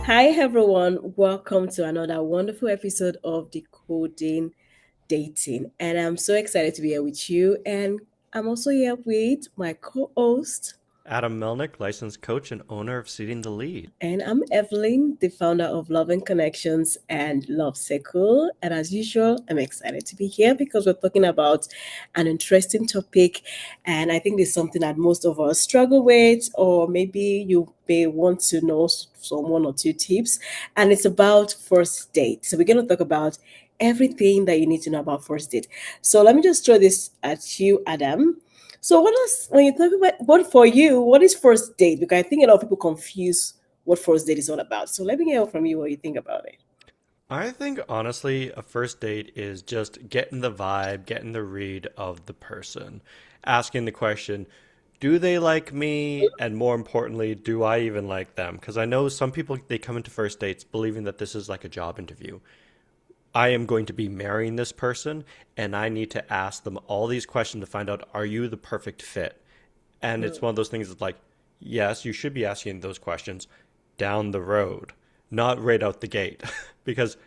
Hi, everyone. Welcome to another wonderful episode of Decoding Dating. And I'm so excited to be here with you. And I'm also here with my co host. Adam Melnyk, licensed coach and owner of Seeding the Lead. And I'm Evelyn, the founder of Love and Connections and Love Circle. And as usual, I'm excited to be here because we're talking about an interesting topic. And I think it's something that most of us struggle with, or maybe you may want to know some one or two tips. And it's about first date. So we're going to talk about everything that you need to know about first date. So let me just throw this at you, Adam. So what is when you talk about what for you, what is first date? Because I think a lot of people confuse what first date is all about. So let me hear from you what you think about it. I think honestly, a first date is just getting the vibe, getting the read of the person, asking the question, do they like me? And more importantly, do I even like them? Because I know some people, they come into first dates believing that this is like a job interview. I am going to be marrying this person, and I need to ask them all these questions to find out, are you the perfect fit? And it's one of those things that's like, yes, you should be asking those questions down the road, not right out the gate. Because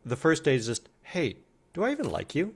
the first date is just, hey, do I even like you?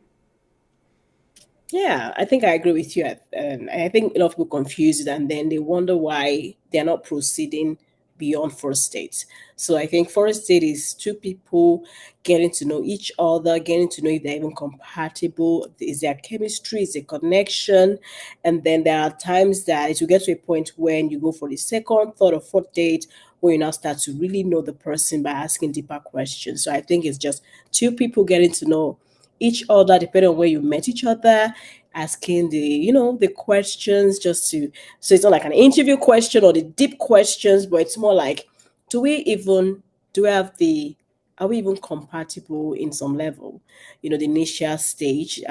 Yeah, I think I agree with you. And I think a lot of people confuse it and then they wonder why they're not proceeding beyond first date. So I think first date is two people getting to know each other, getting to know if they're even compatible, is there chemistry, is there connection, and then there are times that it will get to a point when you go for the second, third, or fourth date where you now start to really know the person by asking deeper questions. So I think it's just two people getting to know each other depending on where you met each other, asking the questions just to, so it's not like an interview question or the deep questions, but it's more like, do we even do we have the are we even compatible in some level, the initial stage.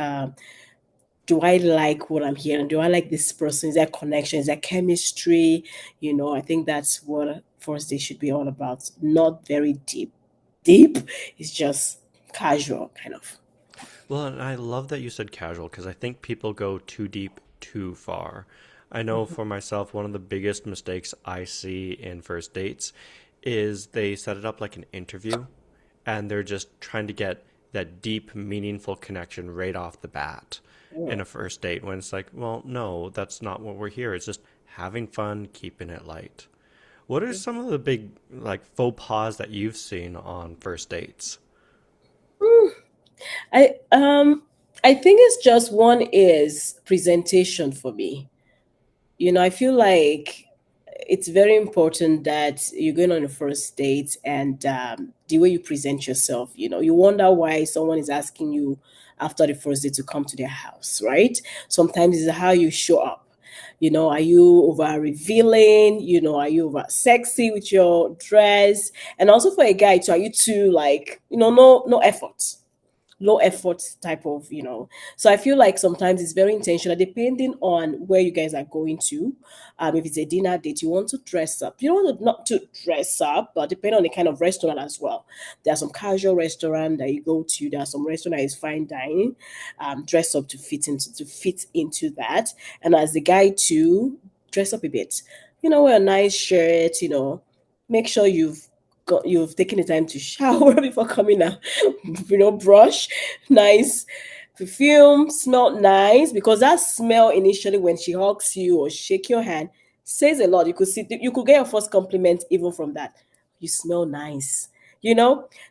Do I like what I'm hearing? Do I like this person? Is there connection? Is there chemistry? I think that's what first day should be all about. Not very deep. Deep. It's just casual kind of. Well, and I love that you said casual because I think people go too deep too far. I know for myself, one of the biggest mistakes I see in first dates is they set it up like an interview and they're just trying to get that deep, meaningful connection right off the bat in a first date when it's like, well, no, that's not what we're here. It's just having fun, keeping it light. What are some of the big like faux pas that you've seen on first dates? I um I think it's just one is presentation for me. I feel like it's very important that you're going on a first date and the way you present yourself. You wonder why someone is asking you after the first date to come to their house, right? Sometimes it's how you show up. Are you over revealing? Are you over sexy with your dress? And also for a guy too, are you too like, no effort, low effort type of. So I feel like sometimes it's very intentional depending on where you guys are going to. If it's a dinner date, you want to dress up, you don't want to not to dress up, but depending on the kind of restaurant as well. There are some casual restaurant that you go to, there are some restaurant that is fine dining. Dress up to fit into that. And as the guy too, dress up a bit, wear a nice shirt, make sure you've taken the time to shower before coming out, brush, nice perfume, smell nice, because that smell initially when she hugs you or shake your hand says a lot. You could get your first compliment even from that. You smell nice,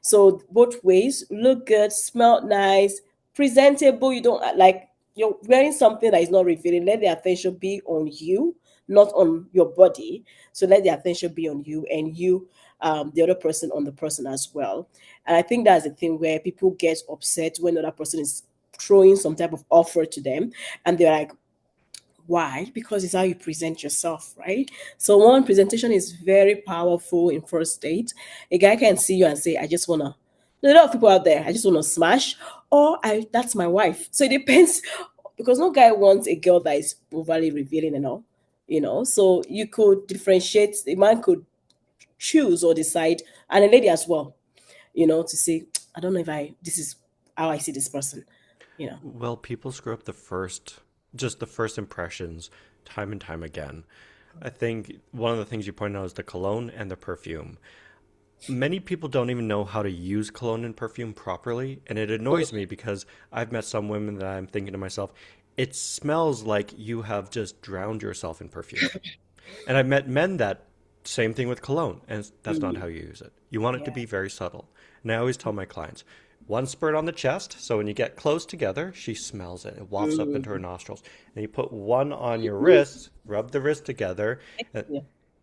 So both ways, look good, smell nice, presentable. You don't like you're wearing something that is not revealing. Let the attention be on you, not on your body. So let the attention be on you and you, the other person on the person as well. And I think that's the thing where people get upset when the other person is throwing some type of offer to them and they're like, why? Because it's how you present yourself, right? So one presentation is very powerful in first date. A guy can see you and say, I just wanna, there are a lot of people out there, I just wanna smash, or I that's my wife. So it depends because no guy wants a girl that is overly revealing and all. So you could differentiate, a man could choose or decide, and a lady as well, to say, I don't know if this is how I see this person, you know. Well, people screw up just the first impressions time and time again. I think one of the things you pointed out is the cologne and the perfume. many people don't even know how to use cologne and perfume properly, and it annoys me because I've met some women that I'm thinking to myself, it smells like you have just drowned yourself in perfume. And I've met men that same thing with cologne, and that's not Mm, how you use it. You want it to yeah. be very subtle. And I always tell my clients, one spurt on the chest, so when you get close together, she smells it. It wafts up into her Mm. nostrils. And you put one on your wrist, rub the wrist together, and, Yeah.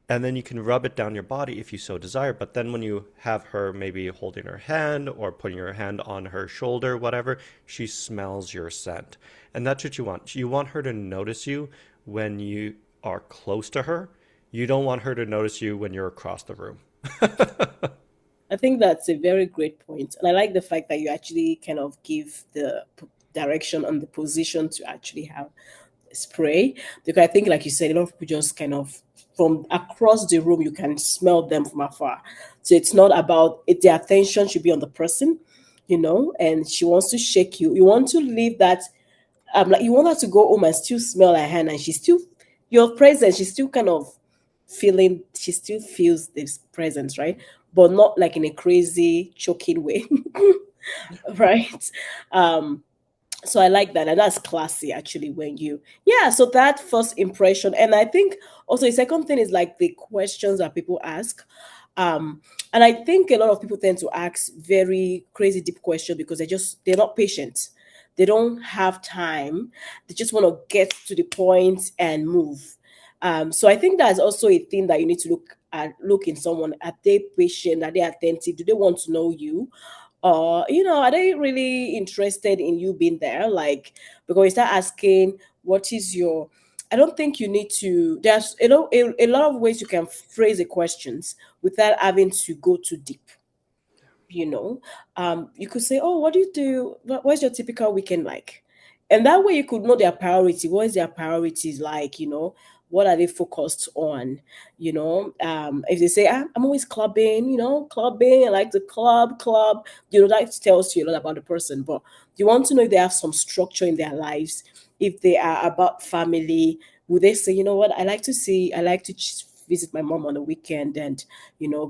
and then you can rub it down your body if you so desire. But then when you have her maybe holding her hand or putting your hand on her shoulder, whatever, she smells your scent. And that's what you want. You want her to notice you when you are close to her. You don't want her to notice you when you're across the room. I think that's a very great point. And I like the fact that you actually kind of give the direction and the position to actually have spray, because I think, like you said, a lot of people just kind of from across the room you can smell them from afar. So it's not about it. The attention should be on the person, and she wants to shake you. You want to leave that. Like you want her to go home and still smell her hand, and she's still your presence. She's still kind of feeling. She still feels this presence, right? But not like in a crazy choking way, right? Um, so I like that, and that's classy actually. When you, yeah, so that first impression, and I think also the second thing is like the questions that people ask. um and I think a lot of people tend to ask very crazy deep questions because they're not patient. They don't have time. They just want to get to the point and move. So I think that's also a thing that you need to look in someone. Are they patient? Are they attentive? Do they want to know you? Or are they really interested in you being there? Like, because you start asking, what is your, I don't think you need to, there's a lot of ways you can phrase the questions without having to go too deep. you know you could say, oh, what do you do, what's your typical weekend like? And that way you could know their priority. What is their priorities like? What are they focused on? If they say, I'm always clubbing, clubbing, I like the club, that tells you a lot about the person. But you want to know if they have some structure in their lives, if they are about family. Would they say, what, I like to visit my mom on the weekend and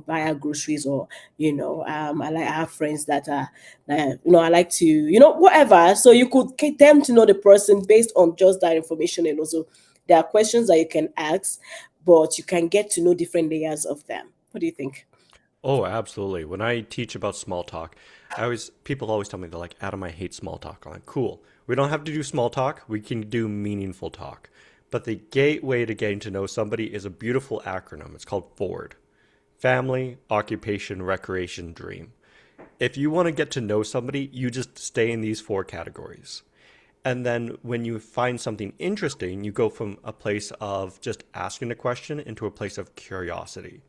buy her groceries, or I have friends that are, I like to, whatever. So you could get them to know the person based on just that information. And also there are questions that you can ask, but you can get to know different layers of them. What do you think? Oh, absolutely. When I teach about small talk, people always tell me they're like, Adam, I hate small talk. I'm like, cool. We don't have to do small talk. We can do meaningful talk. But the gateway to getting to know somebody is a beautiful acronym. It's called FORD. Family, occupation, recreation, dream. If you want to get to know somebody, you just stay in these four categories. And then when you find something interesting, you go from a place of just asking a question into a place of curiosity.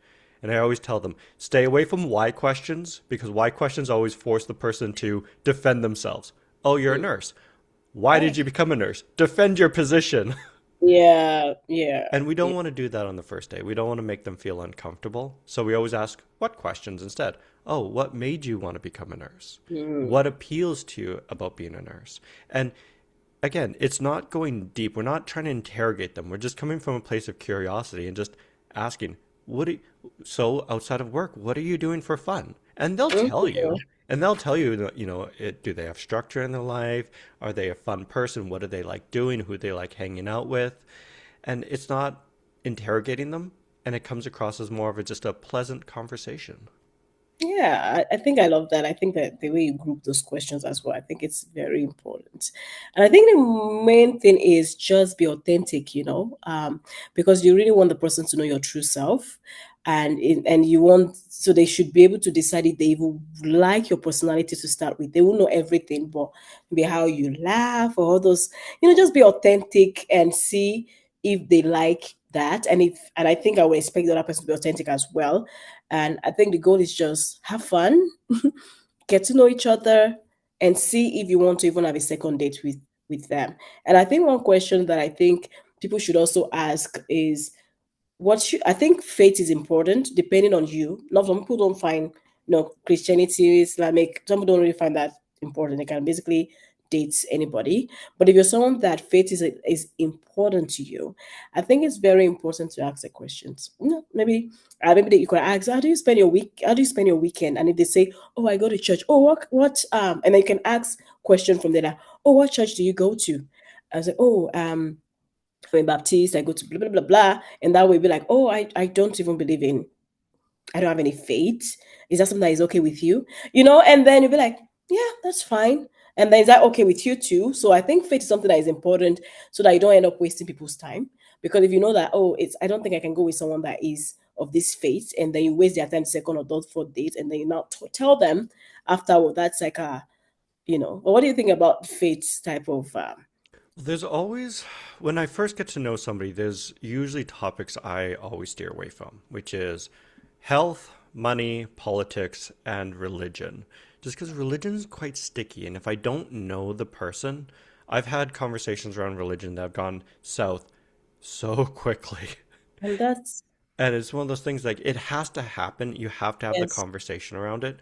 And I always tell them, stay away from why questions, because why questions always force the person to defend themselves. Oh, you're a Mm. nurse. Why did Right. you become a nurse? Defend your position. Yeah, yeah, And we don't yeah. want to do that on the first day. We don't want to make them feel uncomfortable. So we always ask, what questions instead? Oh, what made you want to become a nurse? Mm. What appeals to you about being a nurse? And again, it's not going deep. We're not trying to interrogate them. We're just coming from a place of curiosity and just asking, so outside of work, what are you doing for fun? And they'll tell Mhm. you. And they'll tell you, do they have structure in their life? Are they a fun person? What do they like doing? Who do they like hanging out with? And it's not interrogating them, and it comes across as more of just a pleasant conversation. Yeah, I think I love that. I think that the way you group those questions as well, I think it's very important. And I think the main thing is just be authentic, because you really want the person to know your true self. And you want, so they should be able to decide if they even like your personality to start with. They will know everything, but maybe how you laugh or all those, just be authentic and see if they like that. And I think I would expect the other person to be authentic as well. And I think the goal is just have fun, get to know each other, and see if you want to even have a second date with them. And I think one question that I think people should also ask is, I think faith is important depending on you. Not some people don't find Christianity, Islamic, some people don't really find that important. They can basically date anybody. But if you're someone that faith is important to you, I think it's very important to ask the questions. Maybe maybe that you could ask, how do you spend your week? How do you spend your weekend? And if they say, oh, I go to church. Oh, and then you can ask question from there. Like, oh, what church do you go to? I was like, oh, for a Baptist, I go to blah blah blah blah, and that way be like, oh, I don't even believe in, I don't have any faith. Is that something that is okay with you? And then you'll be like, yeah, that's fine. And then is that okay with you too? So I think faith is something that is important so that you don't end up wasting people's time. Because if you know that, oh, I don't think I can go with someone that is of this faith, and then you waste their time second or third, fourth date, and then you now tell them afterward, that's like but what do you think about faith type of There's always, when I first get to know somebody, there's usually topics I always steer away from, which is health, money, politics, and religion. Just because religion is quite sticky. And if I don't know the person, I've had conversations around religion that have gone south so quickly. and that's And it's one of those things like it has to happen. You have to have the yes, conversation around it,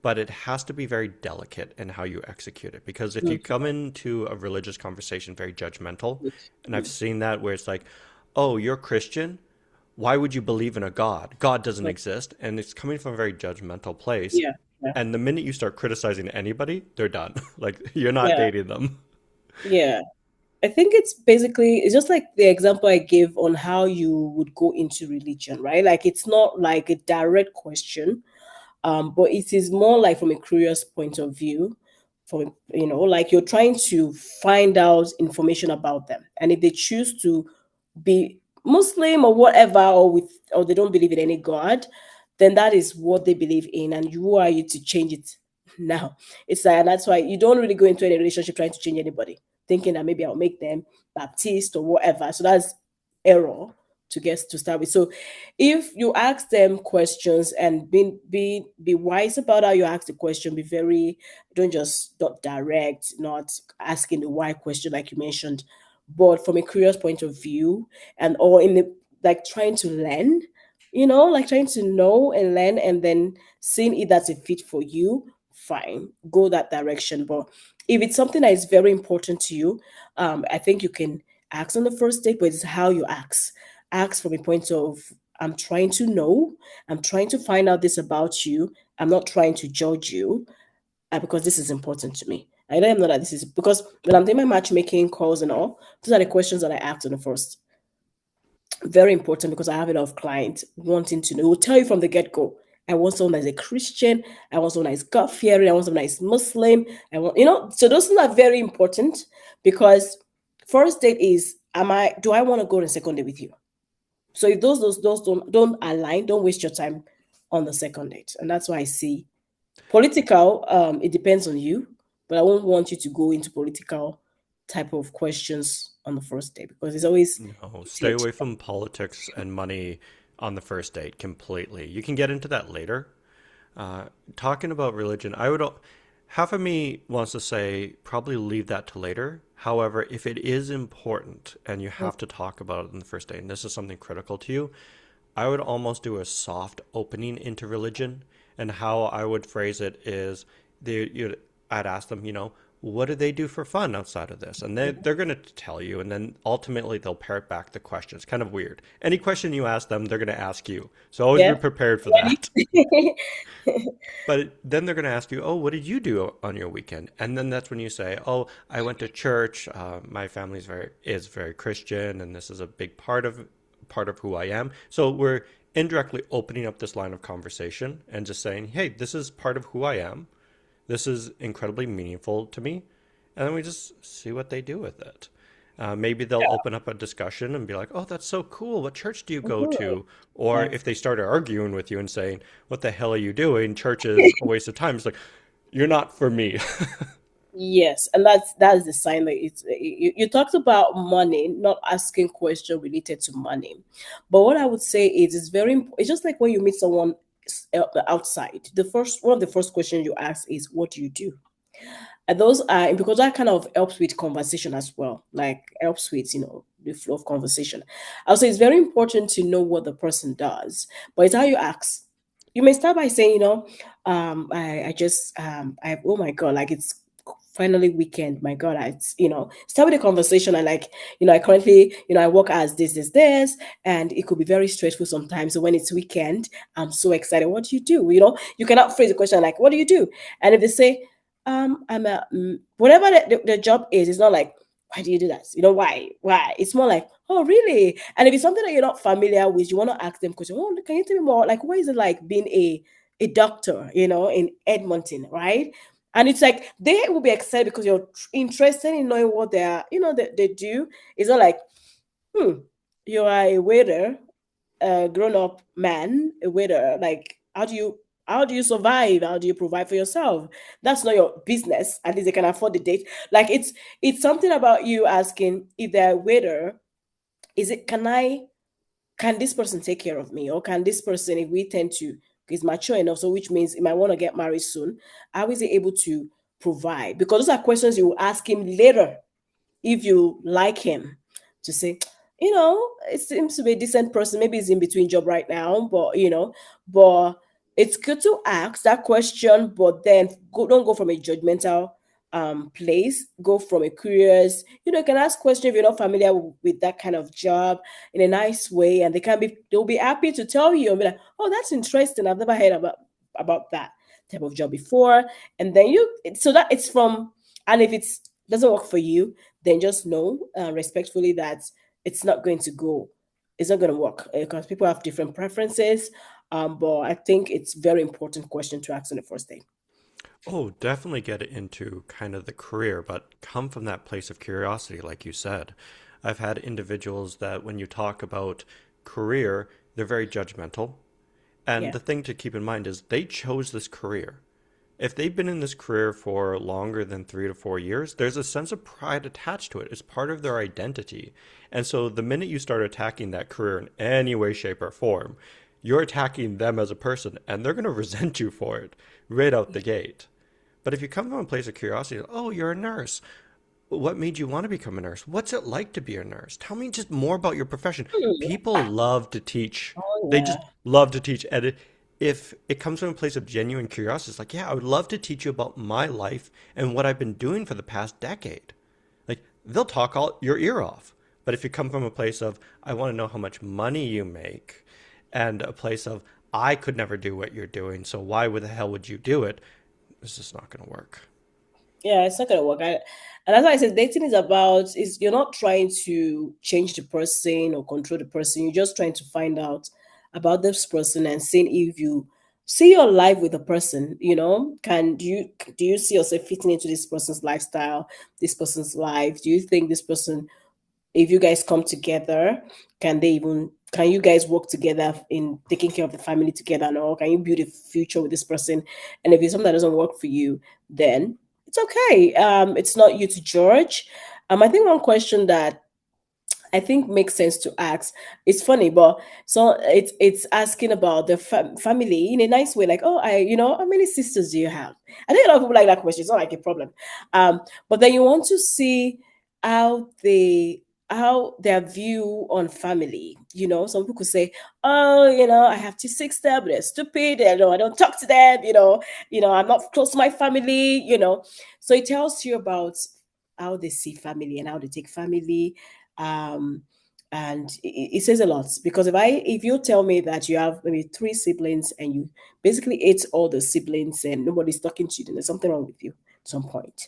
but it has to be very delicate in how you execute it. Because if you okay. come into a religious conversation very judgmental, and I've Mm, seen that where it's like, oh, you're Christian. Why would you believe in a God? God doesn't mm, exist. And it's coming from a very judgmental place. yeah, yeah, And the minute you start criticizing anybody, they're done. Like you're not yeah, dating them. yeah. I think it's just like the example I gave on how you would go into religion, right? Like it's not like a direct question, but it is more like from a curious point of view, from like you're trying to find out information about them, and if they choose to be Muslim or whatever, or they don't believe in any God, then that is what they believe in, and who are you to change it now? It's like, and that's why you don't really go into any relationship trying to change anybody, thinking that maybe I'll make them Baptist or whatever. So that's error to start with. So if you ask them questions and be wise about how you ask the question, be very, don't just not direct, not asking the why question like you mentioned, but from a curious point of view, and or in the like trying to learn, like trying to know and learn, and then seeing if that's a fit for you, fine, go that direction. But if it's something that is very important to you, I think you can ask on the first date, but it's how you ask from a point of, I'm trying to know, I'm trying to find out this about you, I'm not trying to judge you, because this is important to me. I let them know that this is because when I'm doing my matchmaking calls and all, those are the questions that I ask on the first. Very important because I have a lot of clients wanting to know. It will tell you from the get go. I want someone that's a Christian. I want someone that is God fearing. I want someone that is Muslim. I want, so those things are very important because first date is, do I want to go on a second date with you? So if those don't align, don't waste your time on the second date. And that's why I see political, it depends on you, but I won't want you to go into political type of questions on the first day because it's always No, stay easier to. away from politics and money on the first date completely. You can get into that later. Talking about religion, half of me wants to say probably leave that to later. However, if it is important and you have to talk about it in the first date, and this is something critical to you, I would almost do a soft opening into religion. And how I would phrase it is, I'd ask them, what do they do for fun outside of this? And they're going to tell you, and then ultimately they'll parrot back the question. It's kind of weird. Any question you ask them, they're going to ask you. So always be Yeah. prepared for Ready? that. But then they're going to ask you, oh, what did you do on your weekend? And then that's when you say, oh, I went to church. My family is very Christian, and this is a big part of who I am. So we're indirectly opening up this line of conversation and just saying, hey, this is part of who I am. This is incredibly meaningful to me. And then we just see what they do with it. Maybe they'll Yeah. open up a discussion and be like, oh, that's so cool. What church do you go Mhm. to? Or Yeah. if they start arguing with you and saying, what the hell are you doing? Church is a waste of time. It's like, you're not for me. Yes, and that's the sign that you talked about money, not asking question related to money. But what I would say is it's very it's just like when you meet someone outside. The first one of the first questions you ask is, what do you do? And those are because that kind of helps with conversation as well, like helps with the flow of conversation. I would say it's very important to know what the person does, but it's how you ask. You may start by saying, I just I oh my god, like it's finally weekend. My God, start with a conversation. I like, I currently, I work as this, and it could be very stressful sometimes. So when it's weekend, I'm so excited. What do you do? You cannot phrase a question like, what do you do? And if they say, I'm a whatever the job is, it's not like, why do you do that? Why? Why? It's more like, oh, really? And if it's something that you're not familiar with, you want to ask them questions. Oh, can you tell me more? Like, what is it like being a doctor, in Edmonton, right? And it's like they will be excited because you're interested in knowing what they do. It's not like, hmm, you are a waiter, a grown-up man, a waiter. Like, how do you survive? How do you provide for yourself? That's not your business. At least they can afford the date. Like, it's something about you asking if they're a waiter, is it can this person take care of me, or can this person, if we tend to, is mature enough, so which means it might want to get married soon, how is he able to provide? Because those are questions you will ask him later if you like him, to say, it seems to be a decent person. Maybe he's in between job right now, but it's good to ask that question, but then don't go from a judgmental place. Go from a curious, you can ask questions if you're not familiar with that kind of job, in a nice way, and they'll be happy to tell you and be like, oh, that's interesting. I've never heard about that type of job before. And then so that it's from, and if it's doesn't work for you, then just know respectfully that it's not going to go. It's not going to work because people have different preferences. But I think it's very important question to ask on the first date. Oh, definitely get into kind of the career, but come from that place of curiosity, like you said. I've had individuals that when you talk about career, they're very judgmental. And Yeah. the thing to keep in mind is they chose this career. If they've been in this career for longer than 3 to 4 years, there's a sense of pride attached to it. It's part of their identity. And so the minute you start attacking that career in any way, shape, or form, you're attacking them as a person, and they're going to resent you for it right out the gate. But if you come from a place of curiosity, oh, you're a nurse. What made you want to become a nurse? What's it like to be a nurse? Tell me just more about your profession. Hmm. People love to teach. Oh They just yeah. love to teach. And if it comes from a place of genuine curiosity, it's like, yeah, I would love to teach you about my life and what I've been doing for the past decade. Like, they'll talk all your ear off. But if you come from a place of, I want to know how much money you make, and a place of, I could never do what you're doing, so why the hell would you do it? It's just not going to work. Yeah, it's not gonna work. And that's why I said dating is you're not trying to change the person or control the person. You're just trying to find out about this person and seeing if you see your life with the person. Can do you see yourself fitting into this person's lifestyle, this person's life? Do you think this person, if you guys come together, can you guys work together in taking care of the family together, and all? Can you build a future with this person? And if it's something that doesn't work for you, then it's okay. It's not you to judge. I think one question that I think makes sense to ask. It's funny, but so it's asking about the family in a nice way, like, oh, how many sisters do you have? I think a lot of people like that question. It's not like a problem, but then you want to see how how their view on family. Some people could say, oh, I have two sisters, but they're stupid. I don't talk to them. I'm not close to my family. So it tells you about how they see family and how they take family, um and it says a lot, because if you tell me that you have maybe three siblings and you basically ate all the siblings and nobody's talking to you, then there's something wrong with you at some point.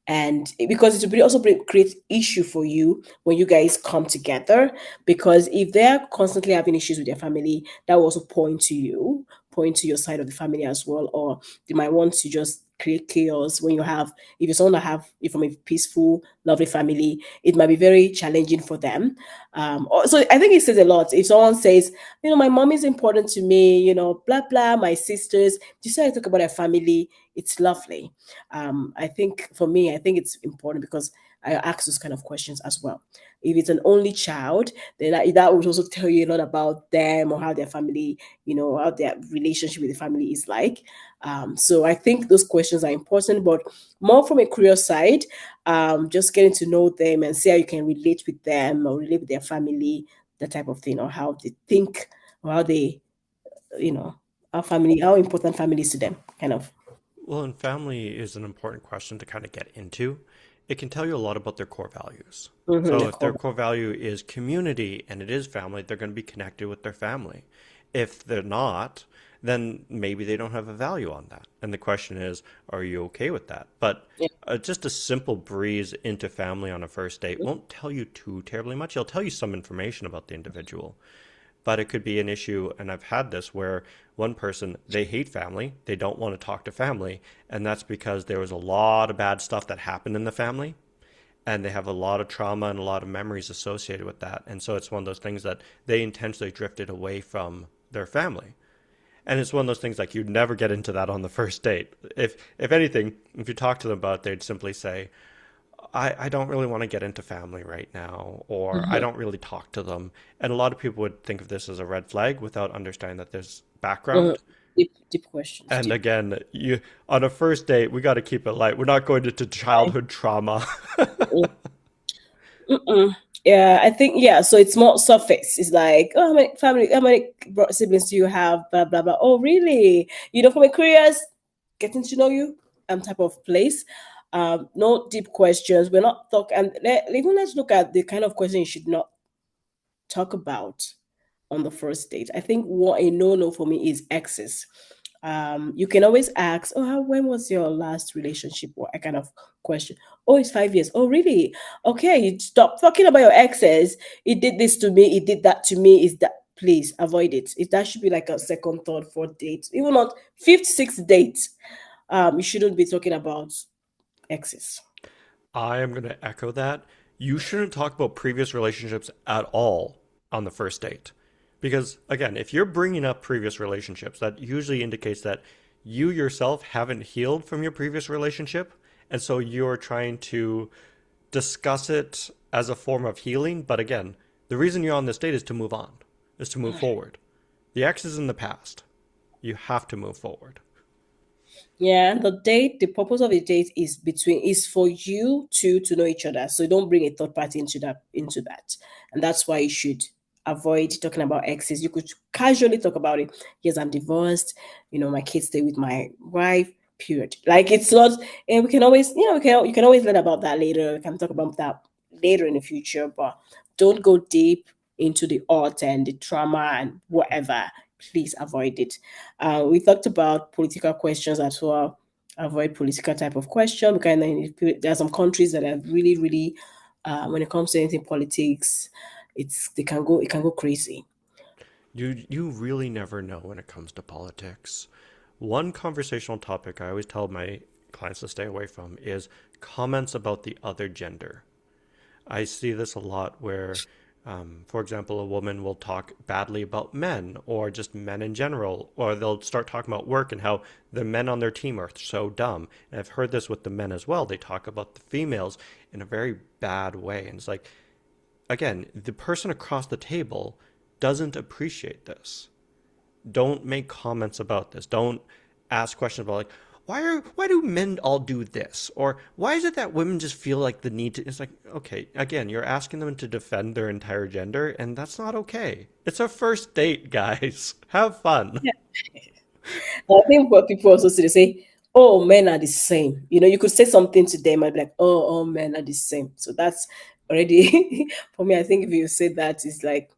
And because it will also create issue for you when you guys come together, because if they're constantly having issues with their family, that will also point to your side of the family as well, or they might want to just create chaos when if you're someone that have if from a peaceful, lovely family, it might be very challenging for them. So I think it says a lot if someone says, my mom is important to me, blah blah, my sisters, just I talk about their family, it's lovely. I think for me, I think it's important because I ask those kind of questions as well. If it's an only child, then that would also tell you a lot about them, or how their family, how their relationship with the family is like. So I think those questions are important, but more from a career side, just getting to know them and see how you can relate with them or relate with their family, that type of thing, or how they think, or how they, you know, how important family is to them, kind of. Well, and family is an important question to kind of get into. It can tell you a lot about their core values. Mm-hmm, So, the if their core. core value is community and it is family, they're going to be connected with their family. If they're not, then maybe they don't have a value on that. And the question is, are you okay with that? But Yeah. just a simple breeze into family on a first date won't tell you too terribly much. It'll tell you some information about the individual, but it could be an issue. And I've had this where one person, they hate family, they don't want to talk to family, and that's because there was a lot of bad stuff that happened in the family, and they have a lot of trauma and a lot of memories associated with that. And so it's one of those things that they intentionally drifted away from their family. And it's one of those things like you'd never get into that on the first date. If anything, if you talk to them about it, they'd simply say, I don't really want to get into family right now, or I Mm-hmm. don't really talk to them. And a lot of people would think of this as a red flag without understanding that there's Mm-hmm. background. Deep, deep questions. And Deep. again, you on a first date, we got to keep it light. We're not going into childhood trauma. Mm-mm. Yeah, I think yeah. So it's more surface. It's like, oh, how many siblings do you have? Blah blah blah. Oh, really? You know, from a curious, getting to know you, type of place. No deep questions. We're not talking. And even let's look at the kind of question you should not talk about on the first date. I think what a no for me is exes. You can always ask, "Oh, when was your last relationship?" Or a kind of question. Oh, it's 5 years. Oh, really? Okay, you stop talking about your exes. He did this to me. He did that to me. Is that please avoid it? If that should be like a second, third, fourth date, even not fifth, sixth date. You shouldn't be talking about exes. I am going to echo that. You shouldn't talk about previous relationships at all on the first date. Because, again, if you're bringing up previous relationships, that usually indicates that you yourself haven't healed from your previous relationship. And so you're trying to discuss it as a form of healing. But again, the reason you're on this date is to move on, is to move forward. The X is in the past. You have to move forward. Yeah, and the date, the purpose of the date is for you two to know each other. So don't bring a third party into that. And that's why you should avoid talking about exes. You could casually talk about it. Yes, I'm divorced, my kids stay with my wife, period. Like it's not, and we can always, you can always learn about that later. We can talk about that later in the future, but don't go deep into the art and the trauma and whatever. Please avoid it. We talked about political questions as well. Avoid political type of question because there are some countries that are really, really, when it comes to anything politics, it can go crazy. You really never know when it comes to politics. One conversational topic I always tell my clients to stay away from is comments about the other gender. I see this a lot where, for example, a woman will talk badly about men or just men in general, or they'll start talking about work and how the men on their team are so dumb. And I've heard this with the men as well. They talk about the females in a very bad way. And it's like, again, the person across the table doesn't appreciate this. Don't make comments about this. Don't ask questions about like why do men all do this, or why is it that women just feel like the need to. It's like, okay, again, you're asking them to defend their entire gender, and that's not okay. It's a first date, guys. Have fun. I think what people also say, they say, "Oh, men are the same." You could say something to them and be like, "Oh, all men are the same." So that's already for me. I think if you say that, it's like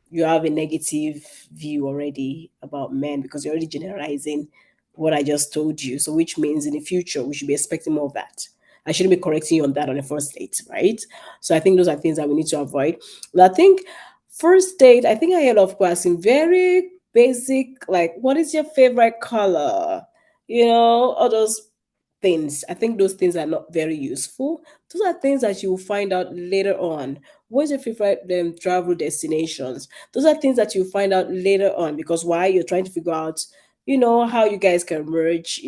you have a negative view already about men because you're already generalizing what I just told you. So, which means in the future, we should be expecting more of that. I shouldn't be correcting you on that on the first date, right? So, I think those are things that we need to avoid. But I think first date, I think I heard of asking very basic, like, what is your favorite color? All those things. I think those things are not very useful. Those are things that you will find out later on. What's your favorite travel destinations? Those are things that you find out later on because why you're trying to figure out, how you guys can merge,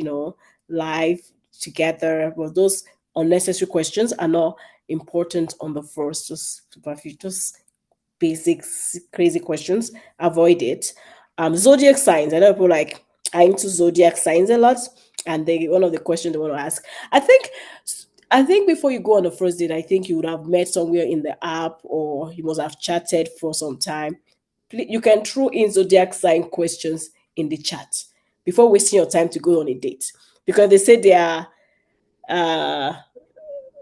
life together. But those unnecessary questions are not important on the first. Just basic crazy questions. Avoid it. Zodiac signs. I know people like are into zodiac signs a lot, and they one of the questions they want to ask. I think I think before you go on the first date, I think you would have met somewhere in the app or you must have chatted for some time. You can throw in zodiac sign questions in the chat before wasting your time to go on a date. because they say they are uh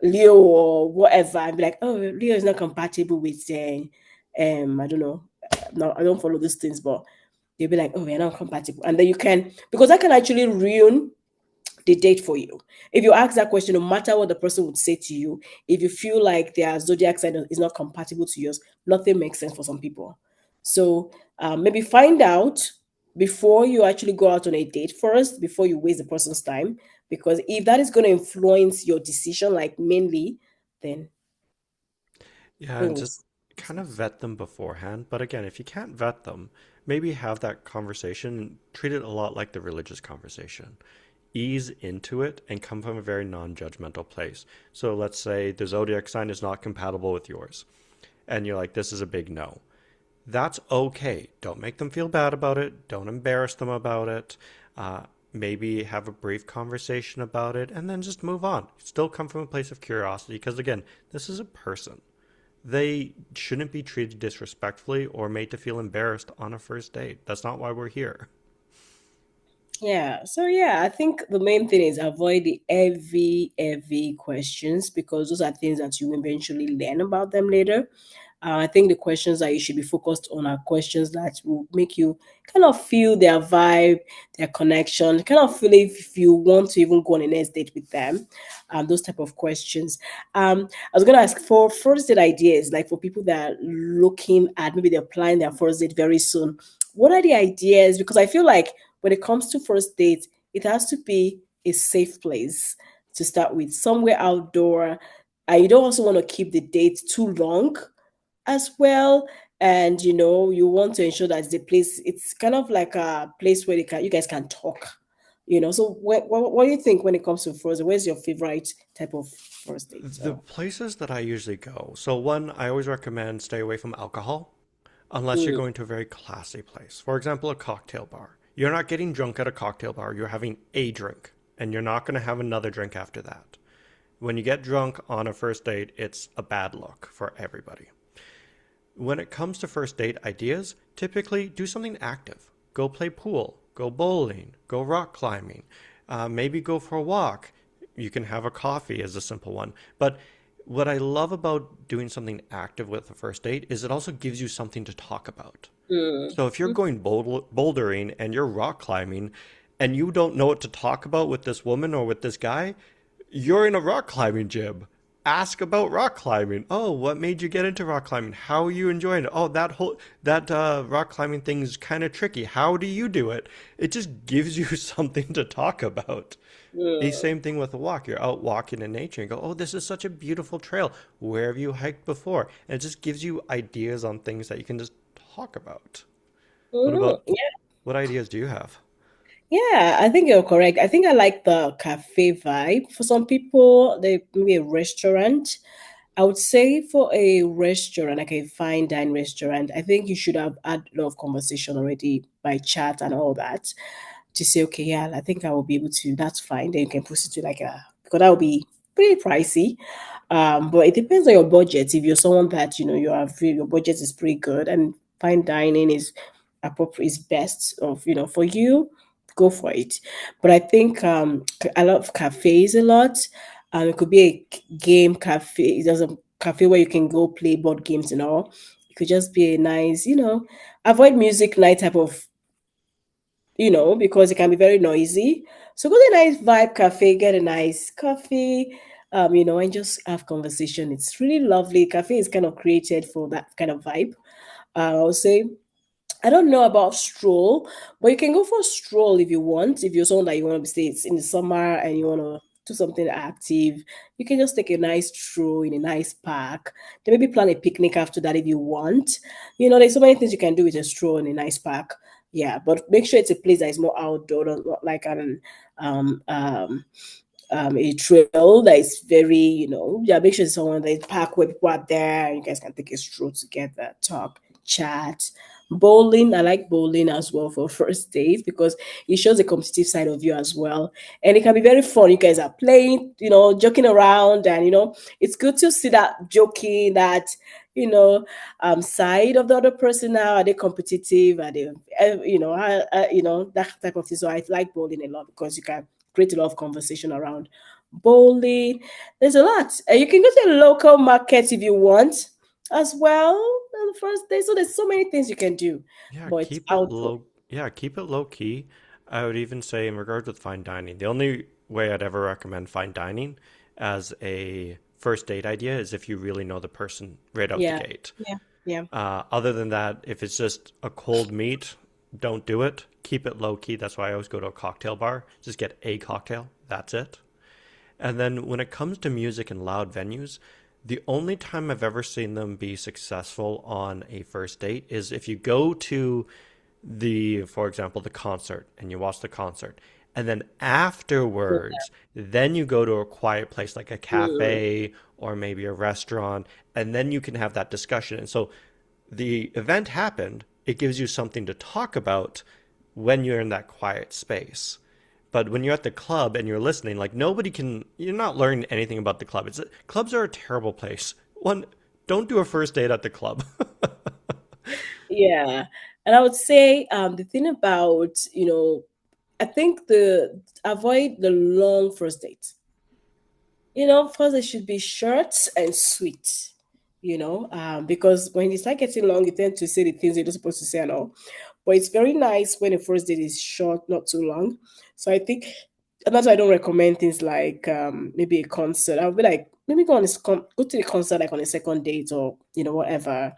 Leo or whatever, and be like, oh, Leo is not compatible with I don't know. No, I don't follow these things, but they'll be like, oh, we're not compatible. And then you can, because that can actually ruin the date for you. If you ask that question, no matter what the person would say to you, if you feel like their zodiac sign is not compatible to yours, nothing makes sense for some people. So maybe find out before you actually go out on a date first, before you waste the person's time. Because if that is going to influence your decision, like mainly, then Yeah, and don't just waste. kind of vet them beforehand. But again, if you can't vet them, maybe have that conversation and treat it a lot like the religious conversation. Ease into it and come from a very non-judgmental place. So let's say the zodiac sign is not compatible with yours, and you're like, this is a big no. That's okay. Don't make them feel bad about it. Don't embarrass them about it. Uh, Maybe have a brief conversation about it and then just move on. Still come from a place of curiosity because, again, this is a person. They shouldn't be treated disrespectfully or made to feel embarrassed on a first date. That's not why we're here. Yeah. So yeah, I think the main thing is avoid the heavy questions because those are things that you eventually learn about them later. I think the questions that you should be focused on are questions that will make you kind of feel their vibe, their connection, kind of feel if you want to even go on a next date with them. Those type of questions. I was gonna ask for first date ideas, like for people that are looking at maybe they're planning their first date very soon. What are the ideas? Because I feel like when it comes to first dates, it has to be a safe place to start with, somewhere outdoor. And you don't also want to keep the date too long as well. And you want to ensure that the place, it's kind of like a place where you guys can talk. So what do you think when it comes to first? Where's your favorite type of first date? The places that I usually go, so one, I always recommend stay away from alcohol unless you're Mm, going to a very classy place. For example, a cocktail bar. You're not getting drunk at a cocktail bar, you're having a drink, and you're not going to have another drink after that. When you get drunk on a first date, it's a bad look for everybody. When it comes to first date ideas, typically do something active. Go play pool, go bowling, go rock climbing, maybe go for a walk. You can have a coffee as a simple one. But what I love about doing something active with a first date is it also gives you something to talk about. mm, So if you're going bouldering and you're rock climbing and you don't know what to talk about with this woman or with this guy, you're in a rock climbing gym. Ask about rock climbing. Oh, what made you get into rock climbing? How are you enjoying it? Oh, that rock climbing thing is kind of tricky. How do you do it? It just gives you something to talk about. The mm, same thing with a walk. You're out walking in nature and go, oh, this is such a beautiful trail. Where have you hiked before? And it just gives you ideas on things that you can just talk about. What about mm. what ideas do you have? Yeah, I think you're correct. I think I like the cafe vibe. For some people, they maybe a restaurant. I would say for a restaurant, like a fine dine restaurant, I think you should have had a lot of conversation already by chat and all that to say, okay, yeah, I think I will be able to. That's fine. Then you can proceed to like a because that will be pretty pricey. But it depends on your budget. If you're someone that your budget is pretty good and fine dining is appropriate is best of for you, go for it. But I think I love cafes a lot. It could be a game cafe. There's a cafe where you can go play board games and all. It could just be a nice, avoid music night type of because it can be very noisy. So go to a nice vibe cafe, get a nice coffee, and just have conversation. It's really lovely. Cafe is kind of created for that kind of vibe. I'll say I don't know about stroll, but you can go for a stroll if you want. If you're someone that you want to say it's in the summer and you want to do something active, you can just take a nice stroll in a nice park. Then maybe plan a picnic after that if you want. There's so many things you can do with a stroll in a nice park. Yeah, but make sure it's a place that is more outdoor, not like an um um a trail that is very, yeah, make sure it's someone that is park where people are there and you guys can take a stroll together, talk, chat. Bowling, I like bowling as well for first date because it shows the competitive side of you as well. And it can be very fun. You guys are playing, joking around, and it's good to see that joking, that side of the other person now. Are they competitive? Are they that type of thing. So I like bowling a lot because you can create a lot of conversation around bowling. There's a lot. You can go to a local market if you want as well on the first day. So there's so many things you can do, Yeah, but it's keep it outdoor. low. Yeah, keep it low key. I would even say, in regards with fine dining, the only way I'd ever recommend fine dining as a first date idea is if you really know the person right out the Yeah, gate. yeah, yeah. Other than that, if it's just a cold meat, don't do it. Keep it low key. That's why I always go to a cocktail bar. Just get a cocktail. That's it. And then when it comes to music and loud venues, the only time I've ever seen them be successful on a first date is if you go to for example, the concert and you watch the concert. And then afterwards, then you go to a quiet place like a Mm, cafe or maybe a restaurant, and then you can have that discussion. And so the event happened, it gives you something to talk about when you're in that quiet space. But when you're at the club and you're listening, like you're not learning anything about the club. Clubs are a terrible place. One, don't do a first date at the club. yeah. And I would say the thing about, I think the avoid the long first date. First it should be short and sweet, because when you start getting long, you tend to say the things you're not supposed to say and all. But it's very nice when the first date is short, not too long. So I think, and that's why I don't recommend things like maybe a concert. I'll be like, maybe go to the concert like on a second date or whatever.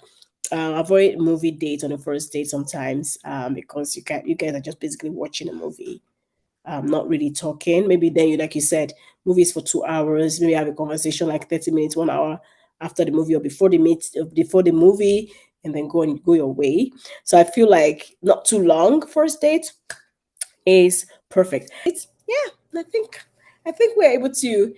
Avoid movie dates on the first date sometimes because you guys are just basically watching a movie, not really talking. Maybe then like you said, movies for 2 hours. Maybe have a conversation like 30 minutes, 1 hour after the movie or before the movie, and then go your way. So I feel like not too long first date is perfect. It's yeah, I think we're able to,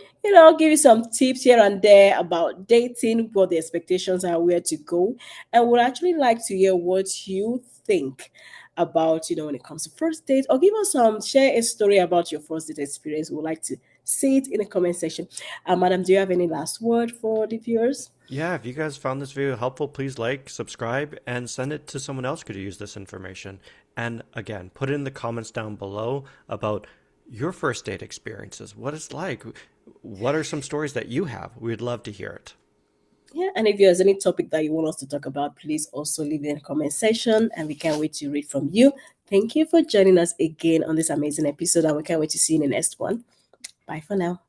give you some tips here and there about dating, what the expectations are, where to go. And would actually like to hear what you think about, when it comes to first date, or give us share a story about your first date experience. We'd like to see it in the comment section. Madam, do you have any last word for the viewers? Yeah, if you guys found this video helpful, please like, subscribe, and send it to someone else who could use this information. And again, put it in the comments down below about your first date experiences, what it's like. What are some stories that you have? We'd love to hear it. Yeah, and if there's any topic that you want us to talk about, please also leave it in the comment section and we can't wait to read from you. Thank you for joining us again on this amazing episode, and we can't wait to see you in the next one. Bye for now.